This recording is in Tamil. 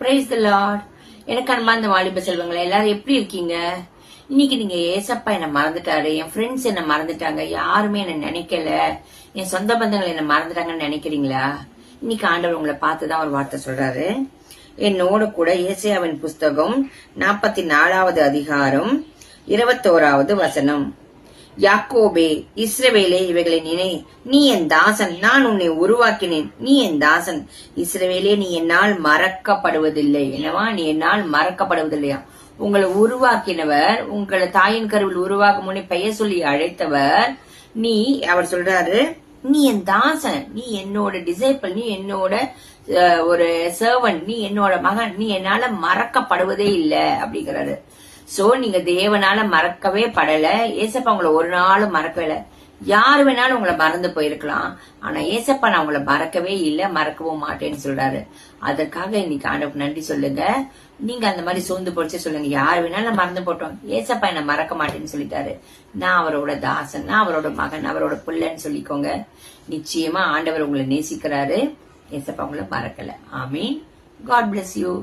Praise the Lord. எனக்கு அன்பார்ந்த வாலிப செல்வங்களே, எல்லாரும் எப்படி இருக்கீங்க? இன்னைக்கு நீங்க ஏசப்பா என்ன மறந்துட்டாரு, என் ஃப்ரெண்ட்ஸ் என்ன மறந்துட்டாங்க, யாருமே என்ன நினைக்கல, என் சொந்த பந்தங்கள் என்ன மறந்துட்டாங்கன்னு நினைக்கிறீங்களா? இன்னைக்கு ஆண்டவர் உங்களை பார்த்துதான் ஒரு வார்த்தை சொல்றாரு. என்னோட கூட ஏசாயாவின் புஸ்தகம் 44வது அதிகாரம் 21வது வசனம். யாக்கோபே, இஸ்ரவேலே, இவைகளை நினை, நீ என் தாசன், நான் உன்னை உருவாக்கினேன், நீ என் தாசன். இஸ்ரவேலே, நீ என்னால் மறக்கப்படுவதில்லை. என்னவா? நீ என்னால் மறக்கப்படுவதில்லையா? உங்களை உருவாக்கினவர், உங்களை தாயின் கருவில் உருவாக்கும் முன்னே பெயர் சொல்லி அழைத்தவர் நீ. அவர் சொல்றாரு, நீ என் தாசன், நீ என்னோட டிசைபிள், நீ என்னோட ஒரு சர்வன்ட், நீ என்னோட மகன், நீ என்னால மறக்கப்படுவதே இல்லை அப்படிங்கிறாரு. சோ நீங்க தேவனால மறக்கவே படல. ஏசப்பா உங்களை ஒரு நாளும் மறக்கவே. யாரு வேணாலும் உங்களை மறந்து போயிருக்கலாம், ஆனா ஏசப்பா நான் உங்களை மறக்கவே இல்லை, மறக்கவும் மாட்டேன்னு சொல்றாரு. அதற்காக இன்னைக்கு ஆண்டவருக்கு நன்றி சொல்லுங்க. நீங்க அந்த மாதிரி சோர்ந்து போச்சு சொல்லுங்க, யாரு வேணாலும் மறந்து போட்டோம், ஏசப்பா என்ன மறக்க மாட்டேன்னு சொல்லிட்டாரு. நான் அவரோட தாசன், நான் அவரோட மகன், அவரோட பிள்ளைன்னு சொல்லிக்கோங்க. நிச்சயமா ஆண்டவர் உங்களை நேசிக்கிறாரு. ஏசப்பா உங்களை மறக்கல. ஆமீன். God bless you.